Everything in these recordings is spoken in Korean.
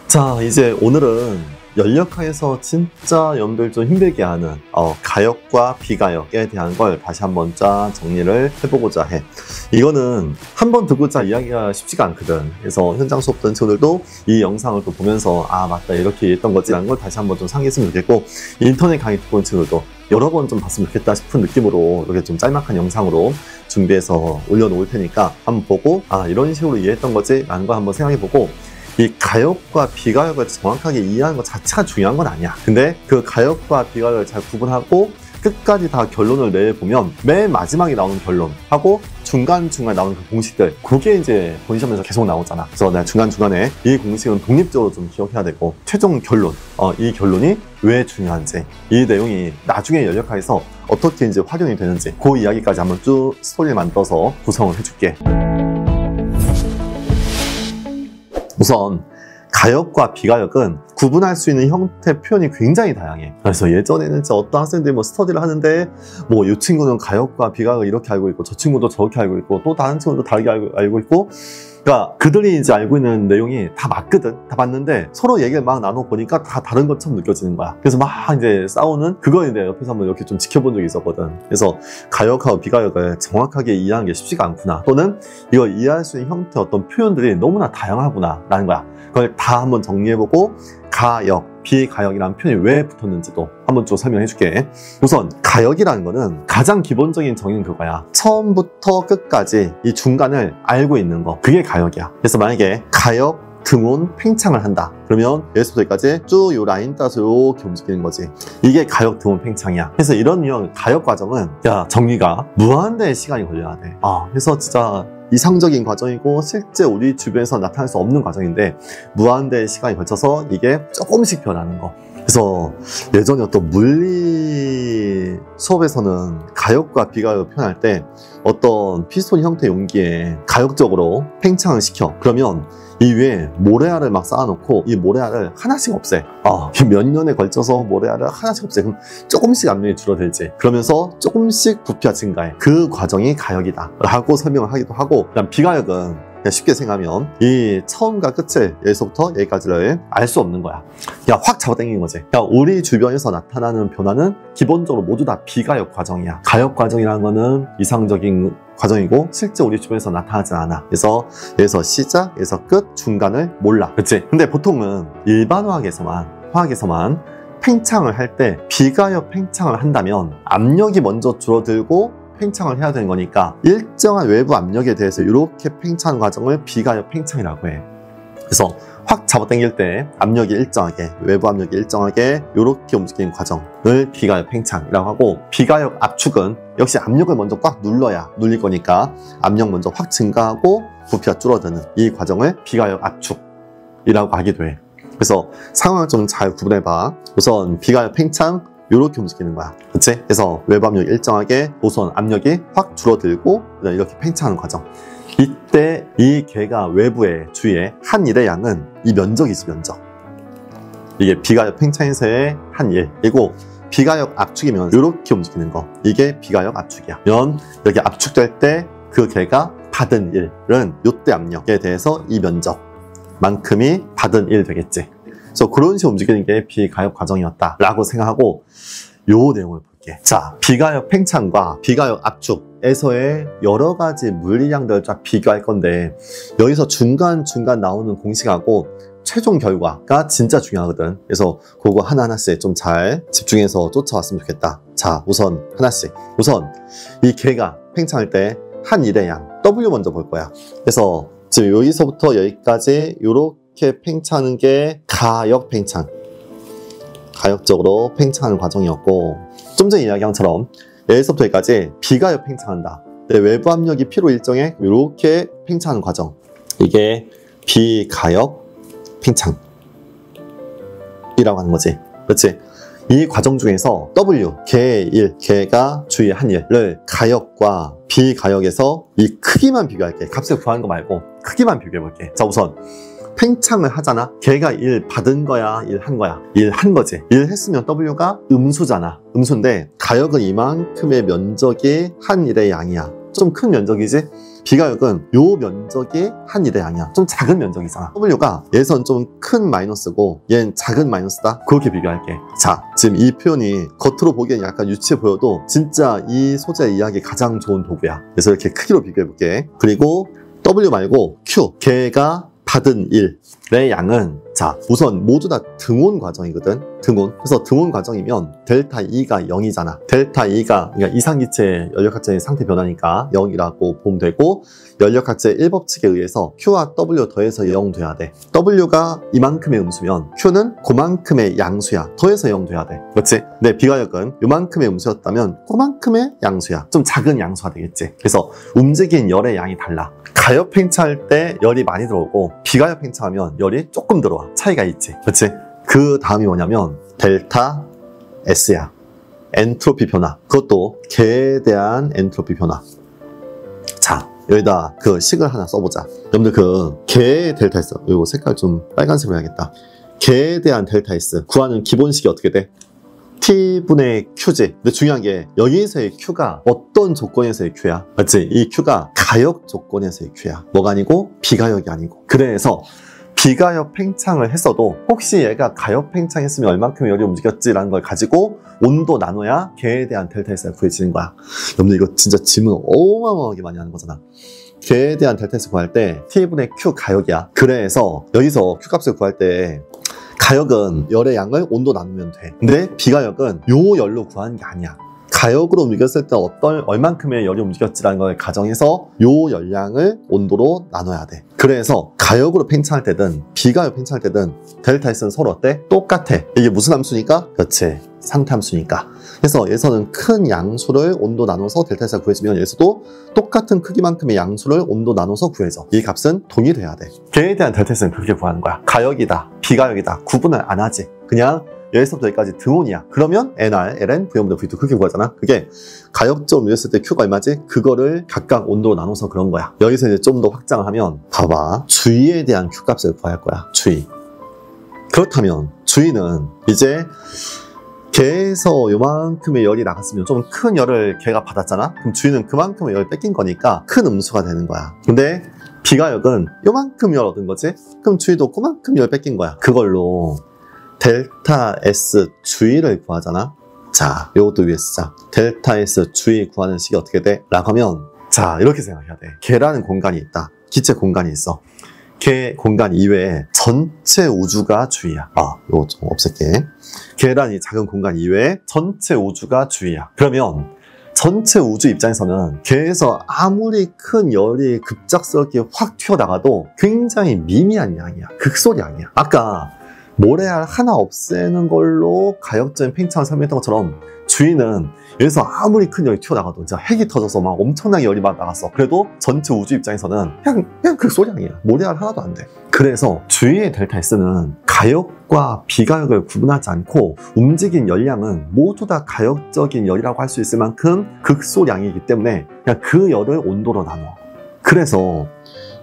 자, 이제 오늘은 연력학에서 진짜 여러분들 좀 힘들게 하는 가역과 비가역에 대한 걸 다시 한번 쫙 정리를 해보고자 해. 이거는 한번 듣고자 이야기가 쉽지가 않거든. 그래서 현장 수업 듣는 친구들도 이 영상을 또 보면서 아 맞다 이렇게 했던 거지 라는 걸 다시 한번 좀 상기했으면 좋겠고, 인터넷 강의 듣고 있는 친구들도 여러 번 좀 봤으면 좋겠다 싶은 느낌으로 이렇게 좀 짤막한 영상으로 준비해서 올려놓을 테니까 한번 보고 아 이런 식으로 이해했던 거지 라는 걸 한번 생각해보고, 이 가역과 비가역을 정확하게 이해하는 것 자체가 중요한 건 아니야. 근데 그 가역과 비가역을 잘 구분하고 끝까지 다 결론을 내보면 맨 마지막에 나오는 결론하고 중간중간에 나오는 그 공식들, 그게 이제 본 시험에서 계속 나오잖아. 그래서 내가 중간중간에 이 공식은 독립적으로 좀 기억해야 되고, 최종 결론, 이 결론이 왜 중요한지, 이 내용이 나중에 연력학에서 어떻게 이제 활용이 되는지, 그 이야기까지 한번 쭉 스토리를 만들어서 구성을 해줄게. 우선 가역과 비가역은 구분할 수 있는 형태 표현이 굉장히 다양해. 그래서 예전에는 진짜 어떤 학생들이 뭐 스터디를 하는데 뭐 이 친구는 가역과 비가역을 이렇게 알고 있고 저 친구도 저렇게 알고 있고 또 다른 친구도 다르게 알고 있고, 그러니까 그들이 이제 알고 있는 내용이 다 맞거든. 다 맞는데 서로 얘기를 막 나눠보니까 다 다른 것처럼 느껴지는 거야. 그래서 막 이제 싸우는, 그걸 이제 옆에서 한번 이렇게 좀 지켜본 적이 있었거든. 그래서 가역하고 비가역을 정확하게 이해하는 게 쉽지가 않구나, 또는 이걸 이해할 수 있는 형태의 어떤 표현들이 너무나 다양하구나 라는 거야. 그걸 다 한번 정리해보고 가역, 비가역이라는 표현이 왜 붙었는지도 한번 좀 설명해 줄게. 우선 가역이라는 거는 가장 기본적인 정의는 그거야. 처음부터 끝까지 이 중간을 알고 있는 거, 그게 가역이야. 그래서 만약에 가역, 등온, 팽창을 한다 그러면 여기서부터 여기까지 쭉 요 라인 따서 이렇게 움직이는 거지. 이게 가역, 등온, 팽창이야. 그래서 이런 유형 가역 과정은 정리가 무한대의 시간이 걸려야 돼. 그래서 진짜 이상적인 과정이고 실제 우리 주변에서 나타날 수 없는 과정인데 무한대의 시간이 걸쳐서 이게 조금씩 변하는 거. 그래서 예전에 어떤 물리 수업에서는 가역과 비가역을 표현할 때 어떤 피스톤 형태 용기에 가역적으로 팽창을 시켜. 그러면 이 위에 모래알을 막 쌓아놓고 이 모래알을 하나씩 없애. 몇 년에 걸쳐서 모래알을 하나씩 없애. 그럼 조금씩 압력이 줄어들지. 그러면서 조금씩 부피가 증가해. 그 과정이 가역이다 라고 설명을 하기도 하고, 그다음 비가역은 그냥 쉽게 생각하면 이 처음과 끝을 여기서부터 여기까지를 알 수 없는 거야. 그냥 확 잡아당기는 거지. 그러니까 우리 주변에서 나타나는 변화는 기본적으로 모두 다 비가역 과정이야. 가역 과정이라는 거는 이상적인 과정이고 실제 우리 주변에서 나타나지 않아. 그래서 여기서 시작, 여기서 끝, 중간을 몰라. 그치? 근데 보통은 일반 화학에서만 팽창을 할 때 비가역 팽창을 한다면 압력이 먼저 줄어들고 팽창을 해야 되는 거니까 일정한 외부 압력에 대해서 이렇게 팽창하는 과정을 비가역 팽창이라고 해. 그래서 확 잡아당길 때 압력이 일정하게, 외부 압력이 일정하게 이렇게 움직이는 과정을 비가역 팽창이라고 하고, 비가역 압축은 역시 압력을 먼저 꽉 눌릴 거니까 압력 먼저 확 증가하고 부피가 줄어드는 이 과정을 비가역 압축이라고 하기도 해. 그래서 상황을 좀 잘 구분해봐. 우선 비가역 팽창 이렇게 움직이는 거야. 그치? 그래서 외부 압력이 일정하게, 우선 압력이 확 줄어들고 이렇게 팽창하는 과정. 이때 이 개가 외부의 주위에 한 일의 양은 이 면적이지, 면적. 이게 비가역 팽창에서의 한 일이고, 비가역 압축이면 이렇게 움직이는 거, 이게 비가역 압축이야. 면 이렇게 압축될 때 그 개가 받은 일은 이때 압력에 대해서 이 면적만큼이 받은 일 되겠지. 그래서 그런 식으로 움직이는 게 비가역 과정이었다 라고 생각하고 요 내용을 볼게. 자, 비가역 팽창과 비가역 압축에서의 여러 가지 물리량들을 쫙 비교할 건데, 여기서 중간중간 나오는 공식하고 최종 결과가 진짜 중요하거든. 그래서 그거 하나하나씩 좀 잘 집중해서 쫓아왔으면 좋겠다. 자, 우선 하나씩. 우선 이 개가 팽창할 때 한 일의 양 W 먼저 볼 거야. 그래서 지금 여기서부터 여기까지 이렇게 팽창하는 게 가역 팽창, 가역적으로 팽창하는 과정이었고, 좀 전에 이야기한 것처럼 여기서부터 여기까지 비가역 팽창한다. 외부 압력이 필요 일정에 이렇게 팽창하는 과정, 이게 비가역 팽창이라고 하는 거지. 그렇지? 이 과정 중에서 W, 개의 일, 개가 주의 한 일을 가역과 비가역에서 이 크기만 비교할게. 값을 구하는 거 말고 크기만 비교해볼게. 자, 우선 팽창을 하잖아. 걔가 일 받은 거야, 일 한 거야? 일 한 거지. 일 했으면 W가 음수잖아. 음수인데 가역은 이만큼의 면적이 한 일의 양이야. 좀 큰 면적이지? 비가역은 요 면적이 한 일의 양이야. 좀 작은 면적이잖아. W가 얘선 좀 큰 마이너스고 얘는 작은 마이너스다. 그렇게 비교할게. 자, 지금 이 표현이 겉으로 보기엔 약간 유치해 보여도 진짜 이 소재 이해하기 가장 좋은 도구야. 그래서 이렇게 크기로 비교해볼게. 그리고 W 말고 Q, 걔가 받은 일의 양은, 자, 우선 모두 다 등온 과정이거든. 등온. 그래서 등온 과정이면 델타 E가 0이잖아. 델타 E가, 그러니까 이상기체 연력학적인 상태 변화니까 0이라고 보면 되고, 연력학적 1법칙에 의해서 Q와 W 더해서 0 돼야 돼. W가 이만큼의 음수면 Q는 그만큼의 양수야. 더해서 0 돼야 돼. 그렇지? 근데 비가역은 요만큼의 음수였다면 그만큼의 양수야. 좀 작은 양수가 되겠지. 그래서 움직인 열의 양이 달라. 가역 팽창할 때 열이 많이 들어오고 비가역 팽창하면 열이 조금 들어와. 차이가 있지. 그렇지? 그 다음이 뭐냐면 델타 S야. 엔트로피 변화. 그것도 개에 대한 엔트로피 변화. 자, 여기다 그 식을 하나 써보자. 여러분들 그 개의 델타 S, 이거 색깔 좀 빨간색으로 해야겠다. 개에 대한 델타 S 구하는 기본식이 어떻게 돼? T분의 Q지. 근데 중요한 게 여기서의 Q가 어떤 조건에서의 Q야? 맞지? 이 Q가 가역 조건에서의 Q야. 뭐가 아니고 비가역이 아니고. 그래서 비가역 팽창을 했어도 혹시 얘가 가역 팽창했으면 얼만큼 열이 움직였지라는 걸 가지고 온도 나눠야 걔에 대한 델타 S가 구해지는 거야. 여러분들 이거 진짜 질문 어마어마하게 많이 하는 거잖아. 걔에 대한 델타 S 구할 때 T분의 Q 가역이야. 그래서 여기서 Q 값을 구할 때 가역은 열의 양을 온도 나누면 돼. 근데 비가역은 요 열로 구하는 게 아니야. 가역으로 움직였을 때 얼만큼의 열이 움직였지라는 걸 가정해서 요 열량을 온도로 나눠야 돼. 그래서 가역으로 팽창할 때든 비가역 팽창할 때든 델타 S는 서로 어때? 똑같아. 이게 무슨 함수니까? 그렇지. 상태 함수니까. 그래서 여기서는 큰 양수를 온도 나눠서 델타 S가 구해지면 여기서도 똑같은 크기만큼의 양수를 온도 나눠서 구해져. 이 값은 동일해야 돼. 걔에 대한 델타 S는 그렇게 구하는 거야. 가역이다, 비가역이다 구분을 안 하지. 그냥 여기서부터 여기까지 등온이야. 그러면 NR, LN, V분의 V2 그렇게 구하잖아. 그게 가역적으로 밀렸을 때 Q가 얼마지? 그거를 각각 온도로 나눠서 그런 거야. 여기서 이제 좀 더 확장을 하면 봐봐. 주위에 대한 Q 값을 구할 거야. 주위. 그렇다면 주위는 이제 걔에서 요만큼의 열이 나갔으면 좀 큰 열을 걔가 받았잖아? 그럼 주위는 그만큼의 열을 뺏긴 거니까 큰 음수가 되는 거야. 근데 비가역은 요만큼 열 얻은 거지? 그럼 주위도 그만큼 열 뺏긴 거야. 그걸로 델타 S 주위를 구하잖아. 자, 요것도 위에 쓰자. 델타 S 주위 구하는 식이 어떻게 돼? 라고 하면 자, 이렇게 생각해야 돼. 걔라는 공간이 있다. 기체 공간이 있어. 걔 공간 이외에 전체 우주가 주위야. 요거 좀 없앨게. 걔라는 이 작은 공간 이외에 전체 우주가 주위야. 그러면 전체 우주 입장에서는 걔에서 아무리 큰 열이 급작스럽게 확 튀어나가도 굉장히 미미한 양이야. 극소리 양이야. 아까 모래알 하나 없애는 걸로 가역적인 팽창을 설명했던 것처럼 주위는 여기서 아무리 큰 열이 튀어나가도 진짜 핵이 터져서 막 엄청나게 열이 막 나갔어. 그래도 전체 우주 입장에서는 그냥 그 소량이야. 모래알 하나도 안 돼. 그래서 주위의 델타 S는 가역과 비가역을 구분하지 않고 움직인 열량은 모두 다 가역적인 열이라고 할 수 있을 만큼 극소량이기 때문에 그냥 그 열을 온도로 나눠. 그래서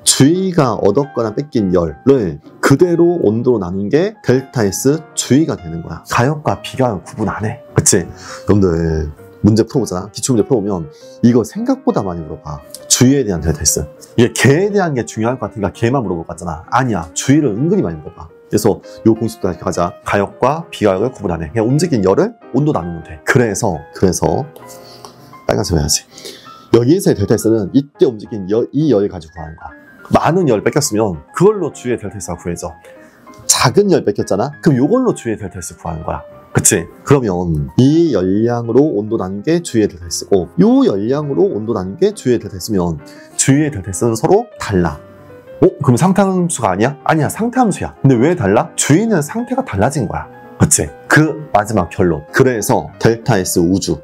주위가 얻었거나 뺏긴 열을 그대로 온도로 나눈 게 델타 S 주위가 되는 거야. 가역과 비가역 구분 안 해. 그치? 여러분들 문제 풀어보잖아. 기출문제 풀어보면 이거 생각보다 많이 물어봐. 주위에 대한 델타 S. 이게 걔에 대한 게 중요할 것 같으니까 걔만 물어볼 것 같잖아. 아니야. 주위를 은근히 많이 물어봐. 그래서 요 공식도 이렇게 가자. 가역과 비가역을 구분 안 해. 그냥 움직인 열을 온도 나누면 돼. 그래서 빨간색 해야지. 여기에서의 델타 S는 이때 움직인 이 열을 가지고 구하는 거야. 많은 열 뺏겼으면 그걸로 주위의 델타 S가 구해져. 작은 열 뺏겼잖아? 그럼 이걸로 주위의 델타 S 구하는 거야. 그치? 그러면 이 열량으로 온도 나눈 게 주위의 델타 S고 이 열량으로 온도 나눈 게 주위의 델타 S면 주위의 델타 S는 서로 달라. 그럼 상태함수가 아니야? 아니야, 상태함수야. 근데 왜 달라? 주위는 상태가 달라진 거야. 그치? 그 마지막 결론. 그래서 델타 S 우주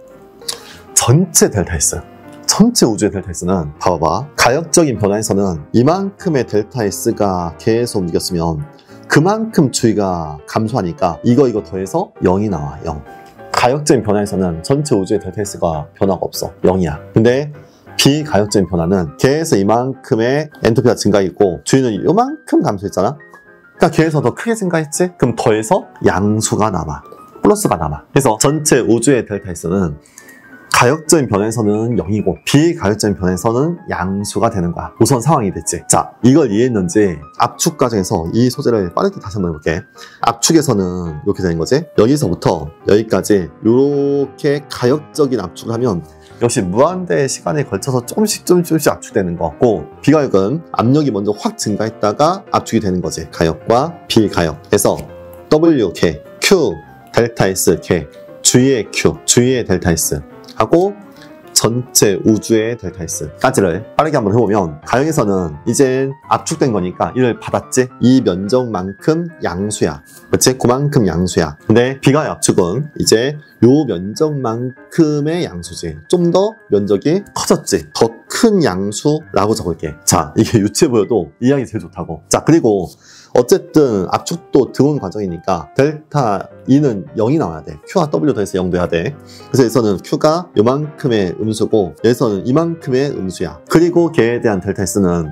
전체 델타 S 전체 우주의 델타 S는 봐봐. 가역적인 변화에서는 이만큼의 델타 S가 계속 움직였으면 그만큼 주위가 감소하니까 이거 더해서 0이 나와. 0. 가역적인 변화에서는 전체 우주의 델타 S가 변화가 없어. 0이야. 근데 비가역적인 변화는 걔에서 이만큼의 엔트로피가 증가했고 주위는 요만큼 감소했잖아. 그러니까 걔에서 더 크게 증가했지? 그럼 더해서 양수가 남아. 플러스가 남아. 그래서 전체 우주의 델타 S는 가역적인 변화에서는 0이고 비가역적인 변화에서는 양수가 되는 거야. 우선 상황이 됐지. 자, 이걸 이해했는지 압축 과정에서 이 소재를 빠르게 다시 한번 해볼게. 압축에서는 이렇게 되는 거지. 여기서부터 여기까지 이렇게 가역적인 압축을 하면 역시 무한대의 시간에 걸쳐서 조금씩 압축되는 거고, 비가역은 압력이 먼저 확 증가했다가 압축이 되는 거지. 가역과 비가역에서 WK, Q, 델타 S, K, 주위의 Q, 주위의 델타 S 하고 전체 우주의 델타 S까지를 빠르게 한번 해보면, 가역에서는 이제 압축된 거니까 이를 받았지? 이 면적만큼 양수야. 그렇지? 그만큼 양수야. 근데 비가역 압축은 이제 요 면적만큼의 양수지. 좀 더 면적이 커졌지. 더 큰 양수라고 적을게. 자, 이게 유치해 보여도 이해하기 제일 좋다고. 자, 그리고 어쨌든 압축도 들어온 과정이니까 델타 E는 0이 나와야 돼. Q와 W 더해서 0 돼야 돼. 그래서 여기서는 Q가 요만큼의 음수고 여기서는 이만큼의 음수야. 그리고 걔에 대한 델타 S는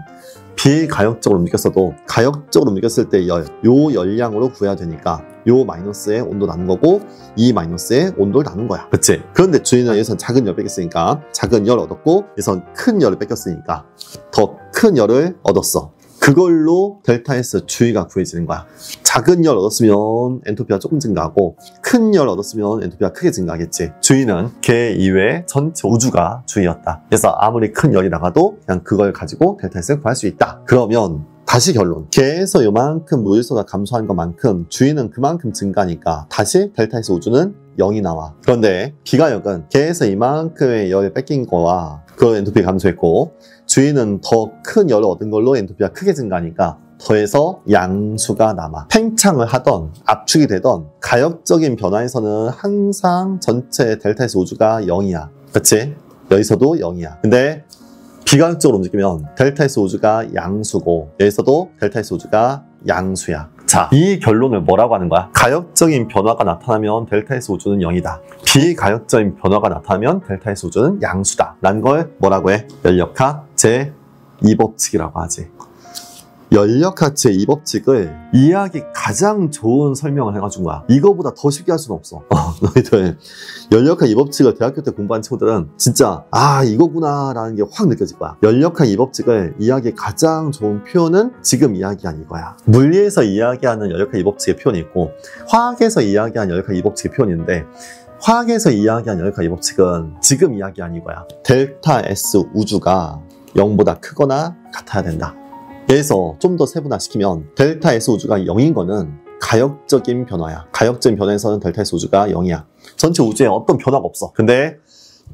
비가역적으로 움직였어도 가역적으로 움직였을 때 요 열량으로 구해야 되니까 요 마이너스의 온도 나눈 거고 이 마이너스의 온도를 나눈 거야. 그치? 그런데 주인은 여기선 작은 열 뺏겼으니까 작은 열 얻었고 여기선 큰 열을 뺏겼으니까 더 큰 열을 얻었어. 그걸로 델타 S 주위가 구해지는 거야. 작은 열 얻었으면 엔트로피가 조금 증가하고 큰 열 얻었으면 엔트로피가 크게 증가하겠지. 주위는 걔 이외에 전체 우주가 주위였다. 그래서 아무리 큰 열이 나가도 그냥 그걸 가지고 델타 S를 구할 수 있다. 그러면 다시 결론. 걔에서 요만큼 무질서가 감소한 것만큼 주위는 그만큼 증가하니까 다시 델타 S 우주는 0이 나와. 그런데 비가역은 걔에서 이만큼의 열을 뺏긴 거와 그 엔트로피 감소했고 주위는 더 큰 열을 얻은 걸로 엔트로피가 크게 증가하니까 더해서 양수가 남아. 팽창을 하던 압축이 되던 가역적인 변화에서는 항상 전체 델타 S 우주가 0이야. 그치? 여기서도 0이야. 근데 비가역적으로 움직이면 델타 S 우주가 양수고 여기서도 델타 S 우주가 양수야. 자, 이 결론을 뭐라고 하는 거야? 가역적인 변화가 나타나면 델타 S 우주는 0이다. 비가역적인 변화가 나타나면 델타 S 우주는 양수다. 라는 걸 뭐라고 해? 연력학 제2법칙이라고 하지. 연력학 제2법칙을 이해하기 가장 좋은 설명을 해가준 거야. 이거보다 더 쉽게 할 수는 없어. 너희들 연력학 2법칙을 대학교 때 공부한 친구들은 진짜 이거구나 라는 게 확 느껴질 거야. 연력학 2법칙을 이해하기 가장 좋은 표현은 지금 이야기한 이거야. 물리에서 이야기하는 연력학 2법칙의 표현이 있고 화학에서 이야기하는 연력학 2법칙의 표현이 있는데, 화학에서 이야기한 연력학 2법칙은 지금 이야기한 이거야. 델타 S 우주가 0보다 크거나 같아야 된다. 그래서 좀 더 세분화시키면 델타 S 우주가 0인 거는 가역적인 변화야. 가역적인 변화에서는 델타 S 우주가 0이야. 전체 우주에 어떤 변화가 없어. 근데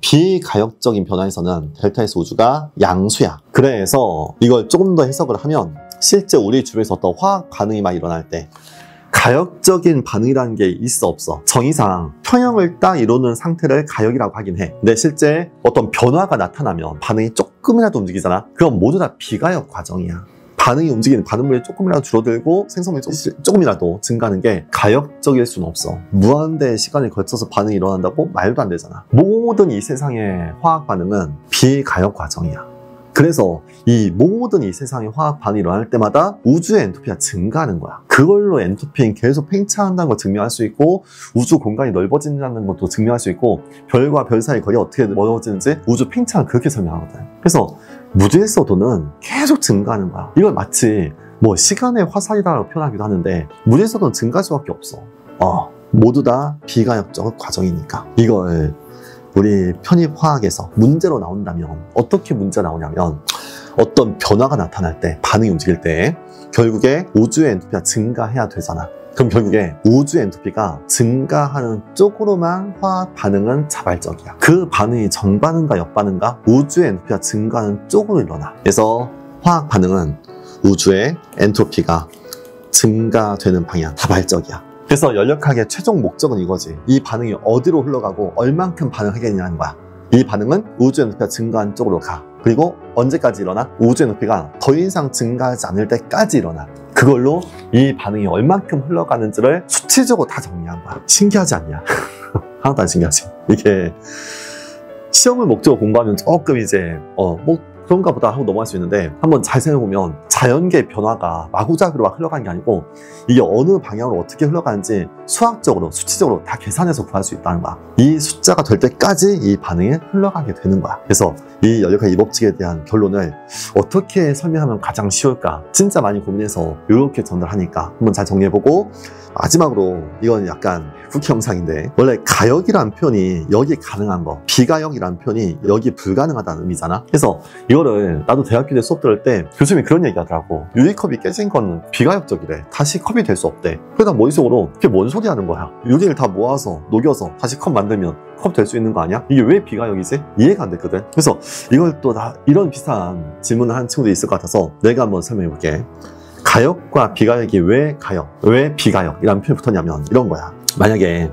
비가역적인 변화에서는 델타 S 우주가 양수야. 그래서 이걸 조금 더 해석을 하면 실제 우리 주변에서 어떤 화학 반응이 막 일어날 때 가역적인 반응이라는 게 있어 없어? 정의상 평형을 딱 이루는 상태를 가역이라고 하긴 해. 근데 실제 어떤 변화가 나타나면 반응이 조금이라도 움직이잖아. 그럼 모두 다 비가역 과정이야. 반응이 움직이는 반응물이 조금이라도 줄어들고 생성물이 조금이라도 증가하는 게 가역적일 수는 없어. 무한대의 시간에 걸쳐서 반응이 일어난다고? 말도 안 되잖아. 모든 이 세상의 화학 반응은 비가역 과정이야. 그래서 이 모든 이 세상의 화학 반응이 일어날 때마다 우주의 엔트로피가 증가하는 거야. 그걸로 엔트로피는 계속 팽창한다는 걸 증명할 수 있고 우주 공간이 넓어진다는 것도 증명할 수 있고 별과 별 사이 거리가 어떻게 멀어지는지 우주 팽창을 그렇게 설명하거든. 그래서 무질서도는 계속 증가하는 거야. 이걸 마치 시간의 화살이다라고 표현하기도 하는데 무질서도는 증가할 수밖에 없어. 모두 다 비가역적 과정이니까. 이걸 우리 편입화학에서 문제로 나온다면 어떻게 문제가 나오냐면, 어떤 변화가 나타날 때, 반응이 움직일 때 결국에 우주의 엔트로피가 증가해야 되잖아. 그럼 결국에 우주의 엔트로피가 증가하는 쪽으로만 화학 반응은 자발적이야. 그 반응이 정반응과 역반응과 우주의 엔트로피가 증가하는 쪽으로 일어나. 그래서 화학 반응은 우주의 엔트로피가 증가되는 방향, 자발적이야. 그래서 연력학의 최종 목적은 이거지. 이 반응이 어디로 흘러가고 얼만큼 반응하겠냐는 거야. 이 반응은 우주의 높이가 증가한 쪽으로 가. 그리고 언제까지 일어나? 우주의 높이가 더 이상 증가하지 않을 때까지 일어나. 그걸로 이 반응이 얼만큼 흘러가는지를 수치적으로 다 정리한 거야. 신기하지 않냐? 하나도 안 신기하지. 이게 시험을 목적으로 공부하면 조금 이제 그런가 보다 하고 넘어갈 수 있는데 한번 잘 생각해보면 자연계의 변화가 마구잡이로 막 흘러가는 게 아니고 이게 어느 방향으로 어떻게 흘러가는지 수학적으로 수치적으로 다 계산해서 구할 수 있다는 거야. 이 숫자가 될 때까지 이 반응이 흘러가게 되는 거야. 그래서 이 연력학 이 법칙에 대한 결론을 어떻게 설명하면 가장 쉬울까 진짜 많이 고민해서 이렇게 전달하니까 한번 잘 정리해보고, 마지막으로 이건 약간 쿠키 영상인데, 원래 가역이라는 표현이 여기에 가능한 거, 비가역이라는 표현이 여기에 불가능하다는 의미잖아. 그래서 이거를 나도 대학교 때 수업 들을 때 교수님이 그런 얘기 하더라고. 유리컵이 깨진 건 비가역적이래. 다시 컵이 될 수 없대. 그러다 머릿속으로 그게 뭔 소리 하는 거야. 유리를 다 모아서 녹여서 다시 컵 만들면 컵 될 수 있는 거 아니야? 이게 왜 비가역이지? 이해가 안 됐거든. 그래서 이걸 또 이런 비슷한 질문을 하는 친구도 있을 것 같아서 내가 한번 설명해 볼게. 가역과 비가역이 왜 가역, 왜 비가역 이라는 표현이 붙었냐면 이런 거야. 만약에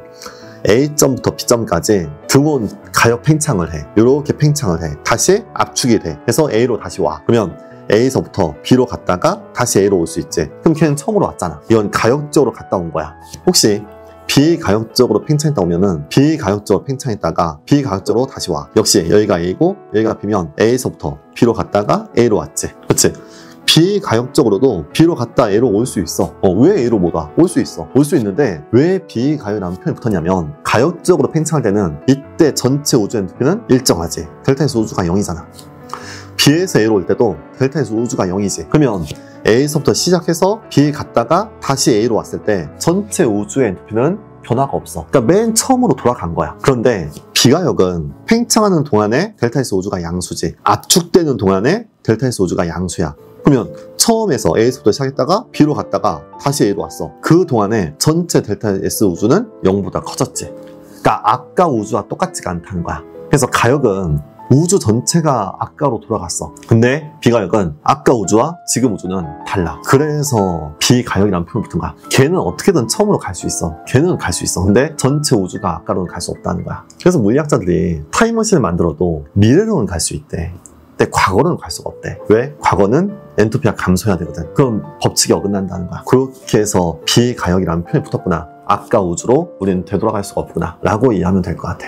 A점부터 B점까지 등온 가역 팽창을 해. 이렇게 팽창을 해. 다시 압축이 돼. 그래서 A로 다시 와. 그러면 A에서부터 B로 갔다가 다시 A로 올 수 있지. 그럼 걔는 처음으로 왔잖아. 이건 가역적으로 갔다 온 거야. 혹시 비가역적으로 팽창했다 오면은 비가역적으로 팽창했다가 비가역적으로 다시 와. 역시 여기가 A고 여기가 B면 A에서부터 B로 갔다가 A로 왔지. 그렇지? 비가역적으로도 B로 갔다 A로 올 수 있어. 왜 A로 못 와? 올 수 있어. 올 수 있는데 왜 비가역이라는 표현이 붙었냐면, 가역적으로 팽창할 때는 이때 전체 우주의 높이는 일정하지. 델타에서 우주가 0이잖아. B에서 A로 올 때도 델타에서 우주가 0이지. 그러면 A에서부터 시작해서 B 갔다가 다시 A로 왔을 때 전체 우주의 높이는 변화가 없어. 그러니까 맨 처음으로 돌아간 거야. 그런데 비가역은 팽창하는 동안에 델타에서 우주가 양수지, 압축되는 동안에 델타에서 우주가 양수야. 그러면 처음에서 A에서부터 시작했다가 B로 갔다가 다시 A로 왔어. 그 동안에 전체 델타 S 우주는 0보다 커졌지. 그러니까 아까 우주와 똑같지가 않다는 거야. 그래서 가역은 우주 전체가 아까로 돌아갔어. 근데 비가역은 아까 우주와 지금 우주는 달라. 그래서 비가역이라는 표현이 붙은 거야. 걔는 어떻게든 처음으로 갈 수 있어. 걔는 갈 수 있어. 근데 전체 우주가 아까로는 갈 수 없다는 거야. 그래서 물리학자들이 타임머신을 만들어도 미래로는 갈 수 있대. 근데 과거로는 갈 수가 없대. 왜? 과거는 엔트로피가 감소해야 되거든. 그럼 법칙이 어긋난다는 거야. 그렇게 해서 비가역이라는 표현이 붙었구나. 아까 우주로 우리는 되돌아갈 수가 없구나 라고 이해하면 될 것 같아.